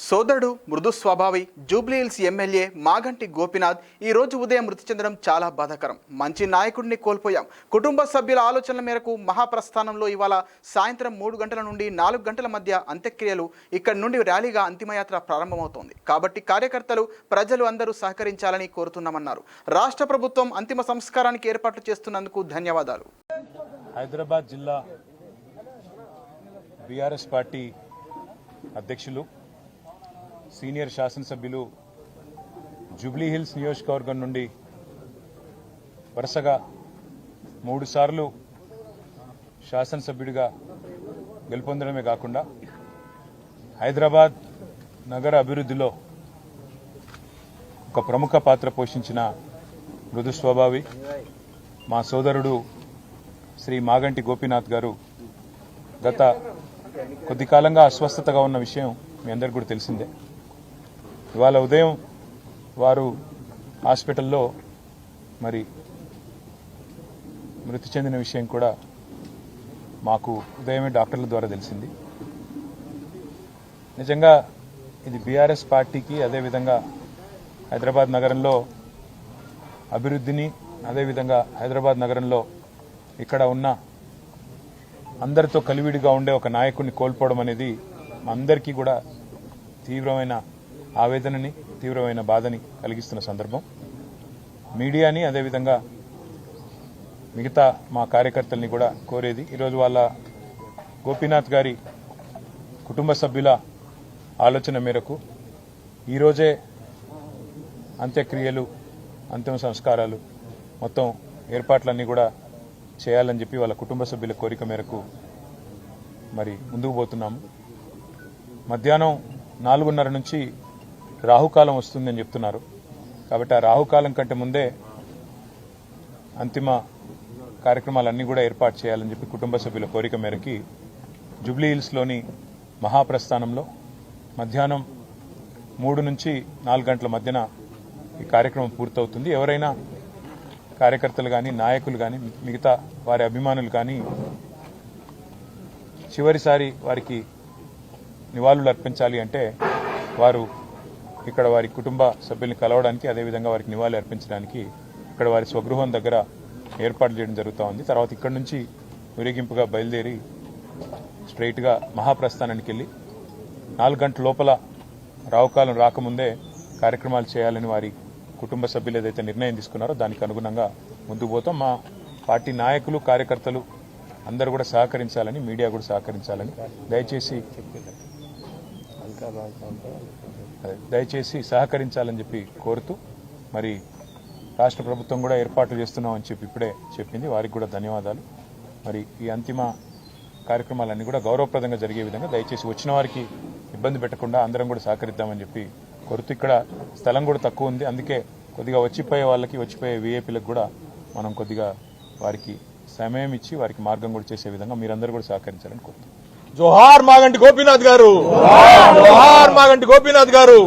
సోదరుడు మృదు స్వభావి జూబ్లీహిల్స్ ఎమ్మెల్యే మాగంటి గోపీనాథ్ ఈ రోజు ఉదయం మృతి చెందడం చాలా బాధాకరం. మంచి నాయకుడిని కోల్పోయాం. కుటుంబ సభ్యుల ఆలోచనల మేరకు మహాప్రస్థానంలో ఇవాళ సాయంత్రం 3 గంటల నుండి 4 గంటల మధ్య అంత్యక్రియలు ఇక్కడి నుండి ర్యాలీగా అంతిమయాత్ర ప్రారంభమవుతోంది. కాబట్టి కార్యకర్తలు ప్రజలు అందరూ సహకరించాలని కోరుతున్నామన్నారు. రాష్ట్ర ప్రభుత్వం అంతిమ సంస్కారానికి ఏర్పాట్లు చేస్తున్నందుకు ధన్యవాదాలు. హైదరాబాద్ జిల్లా బీఆర్ఎస్ పార్టీ అధ్యక్షులు సీనియర్ శాసనసభ్యులు జూబ్లీహిల్స్ నియోజకవర్గం నుండి వరుసగా 3 సార్లు శాసనసభ్యుడిగా గెలుపొందడమే కాకుండా హైదరాబాద్ నగర అభివృద్ధిలో ఒక ప్రముఖ పాత్ర పోషించిన మృదు స్వభావి మా సోదరుడు శ్రీ మాగంటి గోపీనాథ్ గారు గత కొద్ది కాలంగా అస్వస్థతగా ఉన్న విషయం మీ అందరికీ కూడా తెలిసిందే. ఇవాళ ఉదయం వారు హాస్పిటల్లో మరి మృతి చెందిన విషయం కూడా మాకు ఉదయమే డాక్టర్ల ద్వారా తెలిసింది. నిజంగా ఇది బీఆర్ఎస్ పార్టీకి, అదేవిధంగా హైదరాబాద్ నగరంలో అభివృద్ధిని, అదేవిధంగా హైదరాబాద్ నగరంలో ఇక్కడ ఉన్న అందరితో కలివిడిగా ఉండే ఒక నాయకుడిని కోల్పోవడం అనేది మా అందరికీ కూడా తీవ్రమైన ఆవేదనని, తీవ్రమైన బాధని కలిగిస్తున్న సందర్భం. మీడియాని, అదేవిధంగా మిగతా మా కార్యకర్తల్ని కూడా కోరేది, ఈరోజు వాళ్ళ గోపీనాథ్ గారి కుటుంబ సభ్యుల ఆలోచన మేరకు ఈరోజే అంత్యక్రియలు, అంతిమ సంస్కారాలు మొత్తం ఏర్పాట్లన్నీ కూడా చేయాలని చెప్పి వాళ్ళ కుటుంబ సభ్యుల కోరిక మేరకు మరి ముందుకు పోతున్నాము. మధ్యాహ్నం 4:30 నుంచి రాహుకాలం వస్తుందని చెప్తున్నారు. కాబట్టి ఆ రాహుకాలం కంటే ముందే అంతిమ కార్యక్రమాలన్నీ కూడా ఏర్పాటు చేయాలని చెప్పి కుటుంబ సభ్యుల కోరిక మేరకి జూబ్లీహిల్స్లోని మహాప్రస్థానంలో మధ్యాహ్నం 3 నుంచి 4 గంటల మధ్యన ఈ కార్యక్రమం పూర్తవుతుంది. ఎవరైనా కార్యకర్తలు కానీ, నాయకులు కానీ, మిగతా వారి అభిమానులు కానీ చివరిసారి వారికి నివాళులు అర్పించాలి అంటే వారు ఇక్కడ వారి కుటుంబ సభ్యుల్ని కలవడానికి, అదేవిధంగా వారికి నివాళులు అర్పించడానికి ఇక్కడ వారి స్వగృహం దగ్గర ఏర్పాట్లు చేయడం జరుగుతూ ఉంది. తర్వాత ఇక్కడ నుంచి ఊరేగింపుగా బయలుదేరి స్ట్రైట్గా మహాప్రస్థానానికి వెళ్ళి 4 గంటల లోపల రావుకాలం రాకముందే కార్యక్రమాలు చేయాలని వారి కుటుంబ సభ్యులు ఏదైతే నిర్ణయం తీసుకున్నారో దానికి అనుగుణంగా ముందుకు పోతాం. మా పార్టీ నాయకులు, కార్యకర్తలు అందరూ కూడా సహకరించాలని, మీడియా కూడా సహకరించాలని దయచేసి సహకరించాలని చెప్పి కోరుతూ, మరి రాష్ట్ర ప్రభుత్వం కూడా ఏర్పాట్లు చేస్తున్నామని చెప్పి ఇప్పుడే చెప్పింది. వారికి కూడా ధన్యవాదాలు. మరి ఈ అంతిమ కార్యక్రమాలన్నీ కూడా గౌరవప్రదంగా జరిగే విధంగా దయచేసి వచ్చిన వారికి ఇబ్బంది పెట్టకుండా అందరం కూడా సహకరిద్దామని చెప్పి కోరుతూ, ఇక్కడ స్థలం కూడా తక్కువ ఉంది, అందుకే కొద్దిగా వచ్చిపోయే వాళ్ళకి, వచ్చిపోయే వీఐపీలకు కూడా మనం కొద్దిగా వారికి సమయం ఇచ్చి వారికి మార్గం కూడా చేసే విధంగా మీరందరూ కూడా సహకరించాలని కోరుతున్నాం. జోహార్ మాగంటి గోపీనాథ్ గారు, జోహార్ మాగంటి గోపీనాథ్ గారు.